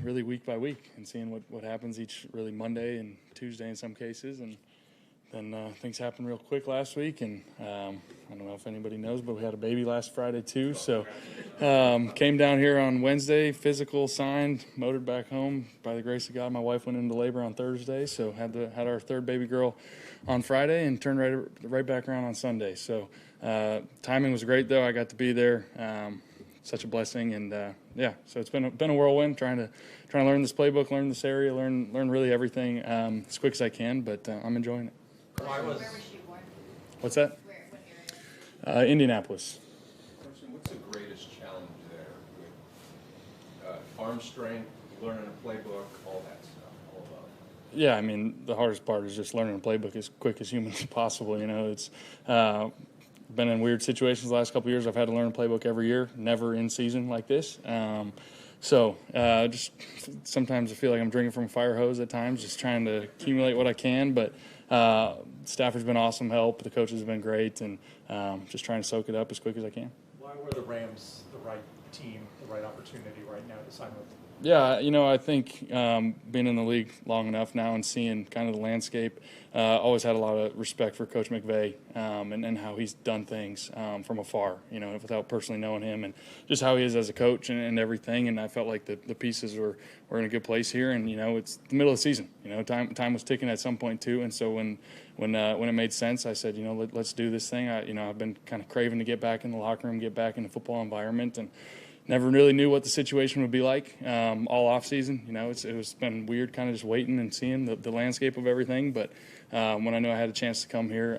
really week by week and seeing what happens each really Monday and Tuesday in some cases. And then things happened real quick last week, and I don't know if anybody knows, but we had a baby last Friday too. So came down here on Wednesday, physical, signed, motored back home. By the grace of God, my wife went into labor on Thursday, so had our third baby girl on Friday and turned right back around on Sunday. So timing was great, though. I got to be there. Such a blessing, and so it's been a whirlwind trying to learn this playbook, learn this area, learn really everything as quick as I can. But I'm enjoying it. Where was she born? What's that? What area? Indianapolis. Carson, what's the greatest challenge there with arm strength, learning a playbook, all that stuff, all about it? Yeah, I mean, the hardest part is just learning a playbook as quick as humanly possible. It's been in weird situations the last couple of years. I've had to learn a playbook every year, never in season like this. Just sometimes I feel like I'm drinking from a fire hose at times, just trying to accumulate what I can. But Stafford's been awesome help. The coaches have been great, and just trying to soak it up as quick as I can. Why were the Rams the right team, the right opportunity right now to sign with them? Yeah, I think being in the league long enough now and seeing kind of the landscape, always had a lot of respect for Coach McVay and how he's done things from afar, without personally knowing him and just how he is as a coach and everything. And I felt like the pieces were in a good place here. And, it's the middle of the season. Time was ticking at some point too. And so when it made sense, I said, let's do this thing. I've been kind of craving to get back in the locker room, get back in the football environment, and never really knew what the situation would be like all off season. It's been weird kind of just waiting and seeing the landscape of everything. But when I knew I had a chance to come here,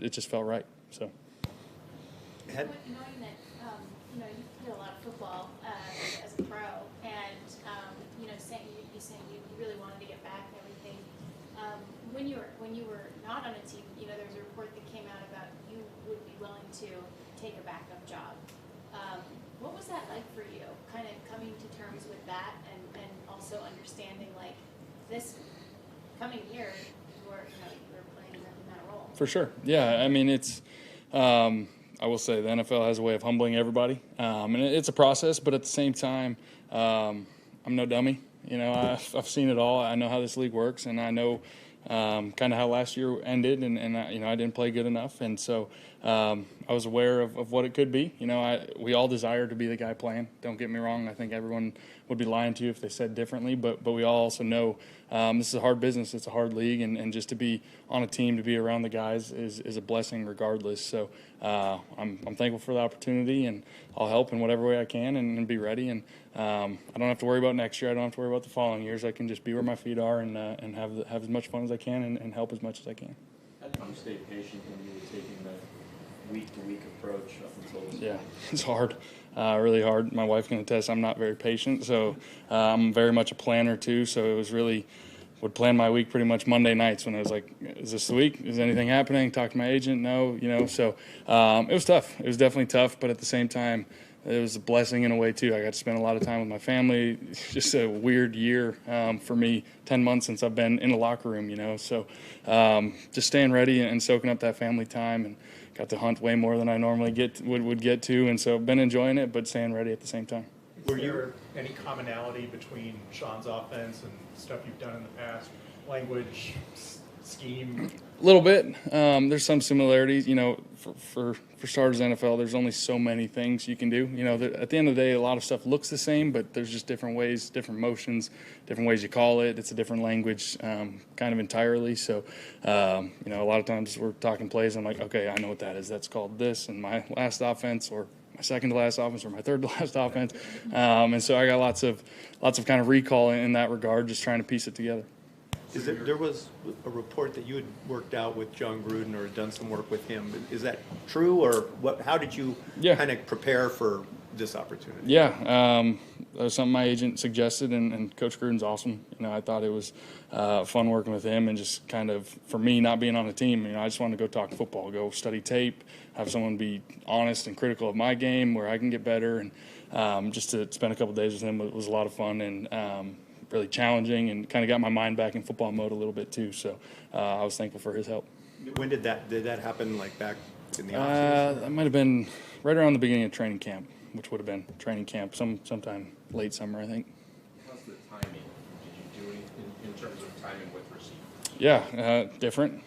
it just felt right. So. Knowing that you played a lot of football as a pro, and saying you really wanted to get back and everything. When you were not on a team, there was a report that came out about you would be willing to take a backup job. What was that like for you, kind of coming to terms with that and also understanding, like, this coming here, you were playing in that role? For sure. Yeah, I mean, it's I will say the NFL has a way of humbling everybody, and it's a process, but at the same time, I'm no dummy. I've seen it all. I know how this league works, and I know kind of how last year ended, and I didn't play good enough, and so I was aware of what it could be. We all desire to be the guy playing. Don't get me wrong. I think everyone would be lying to you if they said differently, but we all also know this is a hard business. It's a hard league, and just to be on a team, to be around the guys is a blessing regardless. So I'm thankful for the opportunity, and I'll help in whatever way I can and be ready. And I don't have to worry about next year. I don't have to worry about the following years. I can just be where my feet are and have as much fun as I can and help as much as I can. How did you stay patient when you were taking the week-to-week approach up until this point? Yeah, it's hard, really hard. My wife can attest I'm not very patient, so I'm very much a planner too. So it was really would plan my week pretty much Monday nights when I was like, is this the week? Is anything happening? Talk to my agent? No, So it was tough. It was definitely tough, but at the same time, it was a blessing in a way too. I got to spend a lot of time with my family. It's just a weird year for me, 10 months since I've been in the locker room, So just staying ready and soaking up that family time, and got to hunt way more than I normally would get to. And so I've been enjoying it, but staying ready at the same time. Were there any commonality between Sean's offense and stuff you've done in the past? Language, scheme? A little bit. There's some similarities. For starters, NFL, there's only so many things you can do. At the end of the day, a lot of stuff looks the same, but there's just different ways, different motions, different ways you call it. It's a different language, kind of entirely. So, a lot of times we're talking plays. I'm like, okay, I know what that is. That's called this in my last offense, or my second to last offense, or my third to last offense. And so I got lots of kind of recall in that regard, just trying to piece it together. There was a report that you had worked out with John Gruden or done some work with him. Is that true, or what? How did you kind of prepare for this opportunity? Yeah, that was something my agent suggested, and Coach Gruden's awesome. I thought it was fun working with him, and just kind of, for me, not being on a team, I just wanted to go talk football, go study tape, have someone be honest and critical of my game where I can get better, and just to spend a couple days with him was a lot of fun, and really challenging, and kind of got my mind back in football mode a little bit too. So I was thankful for his help. When did that happen? Like back in the offseason? That might have been right around the beginning of training camp, which would have been training camp sometime late summer, I think. How's the in terms of timing with receivers? Yeah, different,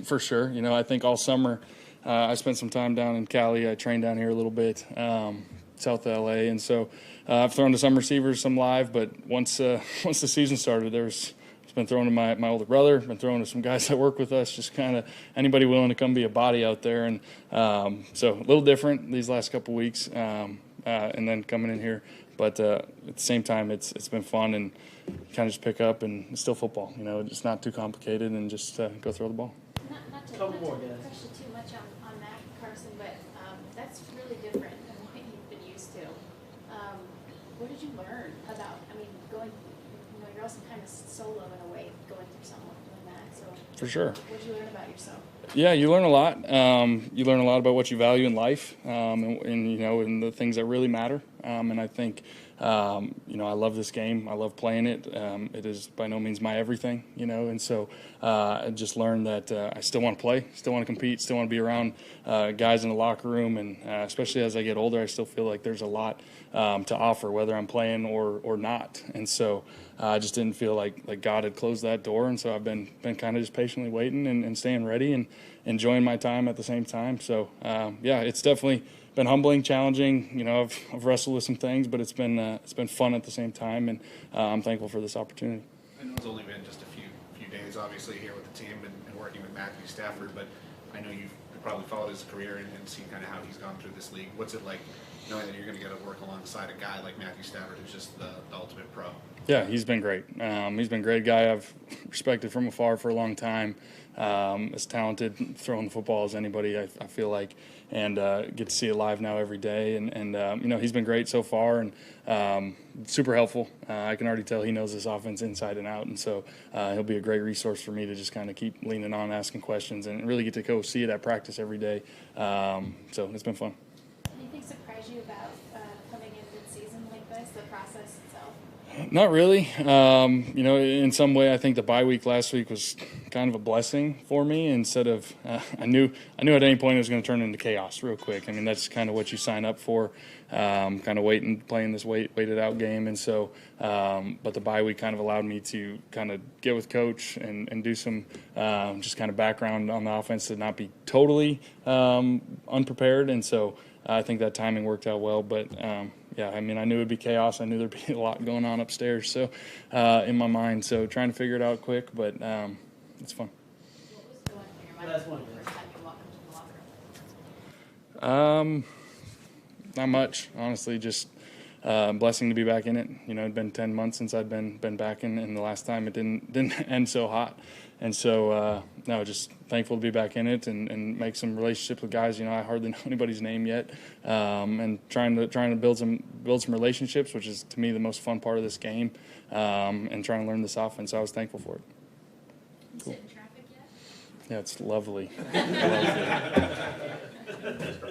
for sure. You know, I think all summer I spent some time down in Cali. I trained down here a little bit, south of LA, and so I've thrown to some receivers, some live. But once the season started, I've been throwing to my older brother, been throwing to some guys that work with us, just kind of anybody willing to come be a body out there. And so a little different these last couple weeks, and then coming in here. But at the same time, it's been fun and kind of just pick up, and it's still football. You know, it's not too complicated, and just go throw the ball. Not to Couple more, guys. pressure too much on Matt Carson, but that's really different than what you've been used to. What did you learn about? I mean, you're also kind of solo in a way, going through something like doing that. So For sure. what did you learn about yourself? Yeah, you learn a lot. You learn a lot about what you value in life, and you know, and the things that really matter. And I think, you know, I love this game. I love playing it. It is by no means my everything, you know. And so I just learned that I still want to play, still want to compete, still want to be around guys in the locker room, and especially as I get older, I still feel like there's a lot to offer, whether I'm playing or not. And so I just didn't feel like God had closed that door, and so I've been kind of just patiently waiting and staying ready and enjoying my time at the same time. So yeah, it's definitely been humbling, challenging. You know, I've wrestled with some things, but it's been fun at the same time, and I'm thankful for this opportunity. I know it's only been just a few days, obviously, here with the team and working with Matthew Stafford, but I know you've probably followed his career and seen kind of how he's gone through this league. What's it like knowing that you're going to get to work alongside a guy like Matthew Stafford, who's just the ultimate pro? Yeah, he's been great. He's been a great guy I've respected from afar for a long time. As talented throwing the football as anybody, I feel like, and get to see it live now every day. And you know, he's been great so far, and super helpful. I can already tell he knows this offense inside and out, and so he'll be a great resource for me to just kind of keep leaning on, asking questions, and really get to go see it at practice every day. So it's been fun. Anything surprise you about coming in mid-season like this, the process itself? Not really. You know, in some way, I think the bye week last week was kind of a blessing for me. Instead of, I knew at any point it was going to turn into chaos real quick. I mean, that's kind of what you sign up for, kind of playing this weighted out game. And so, but the bye week kind of allowed me to kind of get with coach and do some just kind of background on the offense to not be totally unprepared. And so I think that timing worked out well. But yeah, I mean, I knew it would be chaos. I knew there'd be a lot going on upstairs, so in my mind. So trying to figure it out quick, but it's fun. What was going through your mind That's the one first time you walked into the locker room? Not much, honestly. Just blessing to be back in it. You know, it'd been 10 months since I'd been back in, and the last time it didn't end so hot. And so, no, just thankful to be back in it and make some relationships with guys. You know, I hardly know anybody's name yet, and trying to build some relationships, which is to me the most fun part of this game, and trying to learn this offense. So I was thankful for it. You sit in traffic yet? Yeah, it's lovely. Lovely.